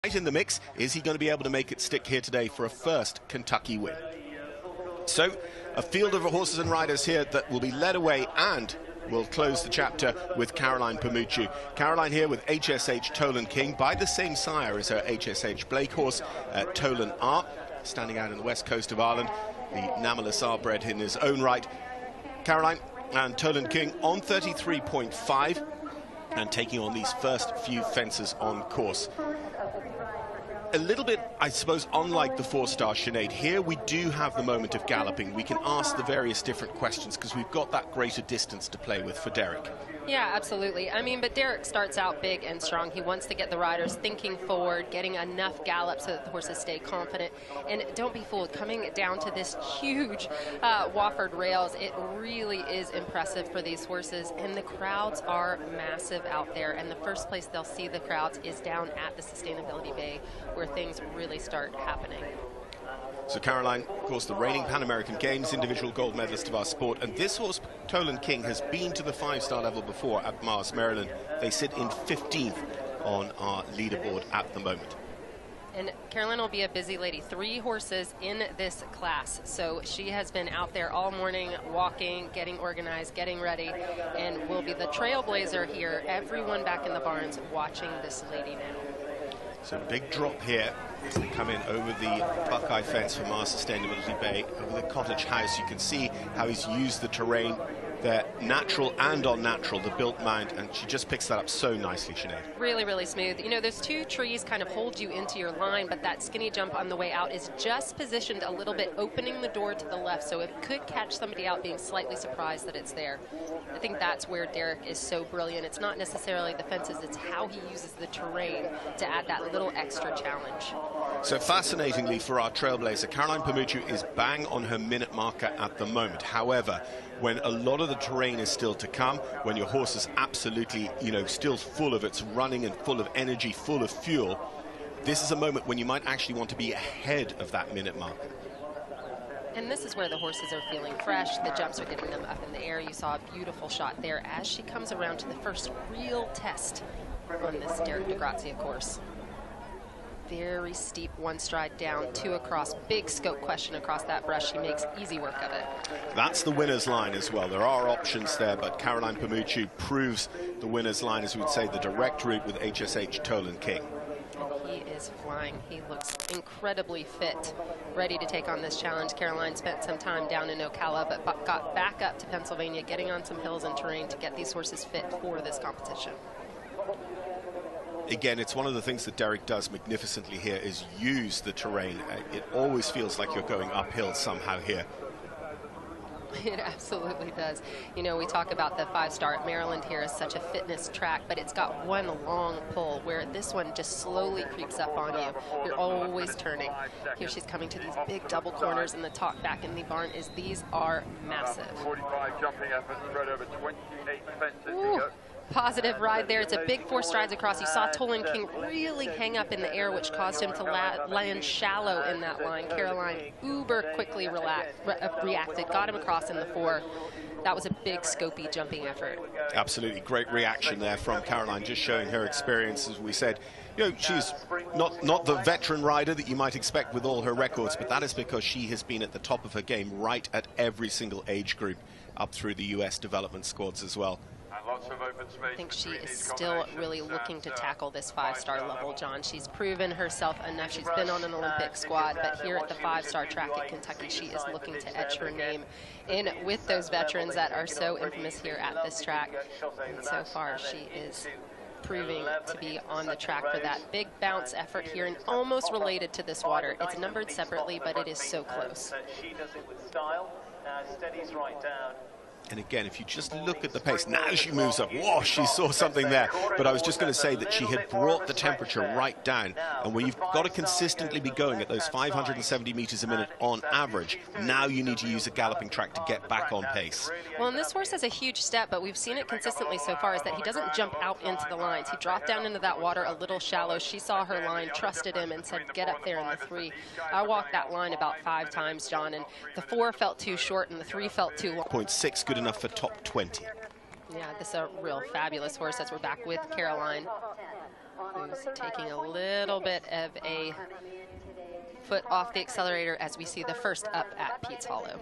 Right in the mix. Is he going to be able to make it stick here today for a first Kentucky win? So, a field of horses and riders here that will be led away, and we'll close the chapter with Caroline Pamuchu. Caroline here with HSH Tolan King, by the same sire as her HSH Blake horse, Tolan R, standing out on the west coast of Ireland, the Namalus R bred in his own right. Caroline and Tolan King on 33.5 and taking on these first few fences on course. A little bit, I suppose, unlike the four-star Sinead, here we do have the moment of galloping. We can ask the various different questions because we've got that greater distance to play with for Derek. Yeah, absolutely. I mean, but Derek starts out big and strong. He wants to get the riders thinking forward, getting enough gallop so that the horses stay confident. And don't be fooled, coming down to this huge Wofford rails, it really is impressive for these horses. And the crowds are massive out there. And the first place they'll see the crowds is down at the Sustainability Bay, where things really start happening. So Caroline, of course, the reigning Pan American Games individual gold medalist of our sport, and this horse, Tolan King, has been to the five-star level before at Mars, Maryland. They sit in 15th on our leaderboard at the moment. And Caroline will be a busy lady. 3 horses in this class. So she has been out there all morning, walking, getting organized, getting ready, and will be the trailblazer here. Everyone back in the barns watching this lady now. So big drop here as they come in over the Buckeye fence for Mars Sustainability Bay, over the cottage house. You can see how he's used the terrain there, natural and unnatural, the built mound, and she just picks that up so nicely, Sinead. Really, really smooth. You know, those 2 trees kind of hold you into your line, but that skinny jump on the way out is just positioned a little bit, opening the door to the left, so it could catch somebody out being slightly surprised that it's there. I think that's where Derek is so brilliant. It's not necessarily the fences, it's how he uses the terrain to add that little extra challenge. So fascinatingly for our trailblazer, Caroline Pamuchu is bang on her minute marker at the moment. However, when a lot of the terrain is still to come, when your horse is absolutely, still full of its running and full of energy, full of fuel, this is a moment when you might actually want to be ahead of that minute marker. And this is where the horses are feeling fresh. The jumps are getting them up in the air. You saw a beautiful shot there as she comes around to the first real test on this Derek DeGrazia course. Very steep, 1 stride down, 2 across, big scope question across that brush. She makes easy work of it. That's the winner's line as well. There are options there, but Caroline Pamuchu proves the winner's line, as we would say, the direct route with HSH Tolan King. And he is flying. He looks incredibly fit, ready to take on this challenge. Caroline spent some time down in Ocala, but got back up to Pennsylvania, getting on some hills and terrain to get these horses fit for this competition. Again, it's one of the things that Derek does magnificently here is use the terrain. It always feels like you're going uphill somehow here. It absolutely does. You know, we talk about the 5-star at Maryland here as such a fitness track, but it's got one long pull where this one just slowly creeps up on you. You're always turning. Here she's coming to these big double corners, and the talk back in the barn is these are massive. 45 jumping efforts spread over 28 fences. Ooh. Positive ride there. It's a big 4 strides across. You saw Tolan King really hang up in the air, which caused him to land shallow in that line. Caroline uber quickly reacted, got him across in the 4. That was a big scopy jumping effort. Absolutely great reaction there from Caroline, just showing her experience. As we said, she's not the veteran rider that you might expect with all her records, but that is because she has been at the top of her game right at every single age group up through the US development squads as well. I think she is still really looking to tackle this 5-star level, John. She's proven herself enough. She's been on an Olympic squad, but here at the 5-star track at Kentucky, she is looking to etch her name in with those veterans that are so infamous here at this track. And so far, she is proving to be on the track for that big bounce effort here, and almost related to this water. It's numbered separately, but it is so close. She does it with style, steadies right down. And again, if you just look at the pace, now she moves up. Whoa, she saw something there. But I was just going to say that she had brought the temperature right down. And when you've got to consistently be going at those 570 meters a minute on average, now you need to use a galloping track to get back on pace. Well, and this horse has a huge step, but we've seen it consistently so far, is that he doesn't jump out into the lines. He dropped down into that water a little shallow. She saw her line, trusted him, and said, get up there in the 3. I walked that line about 5 times, John, and the 4 felt too short and the 3 felt too long. 0.6 good enough for top 20. Yeah, this is a real fabulous horse as we're back with Caroline. who's taking a little bit of a foot off the accelerator as we see the first up at Pete's Hollow.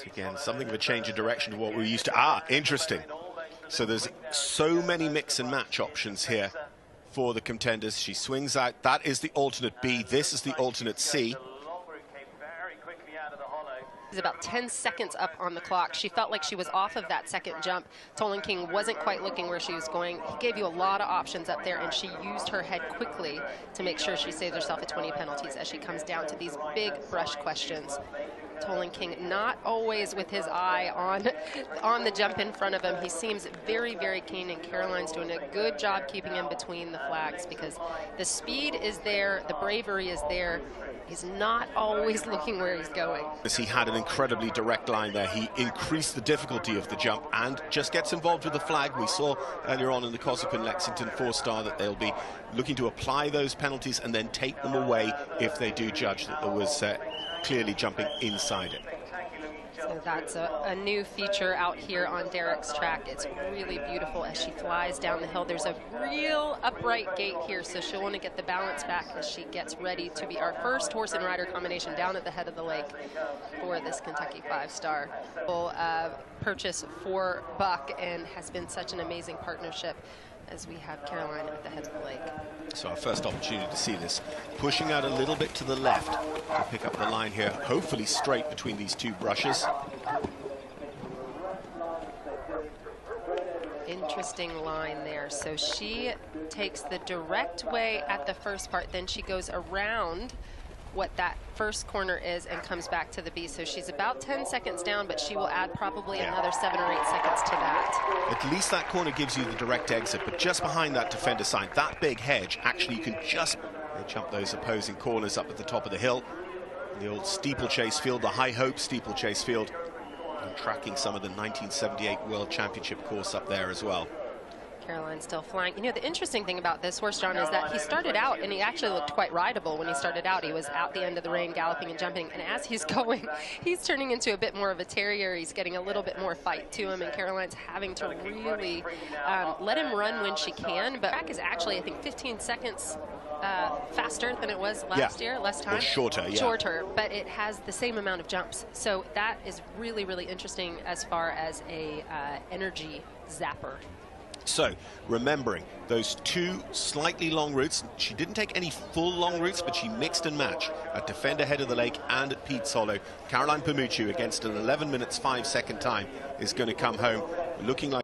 Again, something of a change of direction to what we're used to. Interesting. So there's so many mix and match options here for the contenders. She swings out. That is the alternate B. This is the alternate C. There's about 10 seconds up on the clock. She felt like she was off of that second jump. Tolan King wasn't quite looking where she was going. He gave you a lot of options up there, and she used her head quickly to make sure she saves herself at 20 penalties as she comes down to these big brush questions. Tolan King not always with his eye on the jump in front of him. He seems very, very keen, and Caroline's doing a good job keeping him between the flags because the speed is there, the bravery is there. He's not always looking where he's going. He had an incredibly direct line there. He increased the difficulty of the jump and just gets involved with the flag. We saw earlier on in the Cosipin Lexington 4-star that they'll be looking to apply those penalties and then take them away if they do judge that there was clearly jumping inside it. So that's a new feature out here on Derek's track. It's really beautiful as she flies down the hill. There's a real upright gate here, so she'll want to get the balance back as she gets ready to be our first horse and rider combination down at the head of the lake for this Kentucky 5-star. We'll purchase for Buck, and has been such an amazing partnership as we have Caroline at the head of the lake. So our first opportunity to see this, pushing out a little bit to the left to pick up the line here, hopefully straight between these two brushes. Interesting line there. So she takes the direct way at the first part, then she goes around what that first corner is and comes back to the B. So she's about 10 seconds down, but she will add probably another 7 or 8 seconds to that. At least that corner gives you the direct exit, but just behind that defender sign, that big hedge, actually you can just jump those opposing corners up at the top of the hill. The old steeplechase field, the High Hope steeplechase field, and tracking some of the 1978 World Championship course up there as well. Caroline still flying. You know, the interesting thing about this horse, John, is that he started out, and he actually looked quite rideable when he started out. He was out the end of the rein, galloping and jumping, and as he's going, he's turning into a bit more of a terrier. He's getting a little bit more fight to him, and Caroline's having to really let him run when she can. But track is actually, I think, 15 seconds faster than it was last year, less time. Or shorter, yeah. Shorter, but it has the same amount of jumps. So that is really, really interesting as far as a energy zapper. So, remembering those two slightly long routes, she didn't take any full long routes, but she mixed and matched at Defender Head of the Lake and at Pete's Hollow. Caroline Pamucciu against an 11 minutes 5 second time is going to come home looking like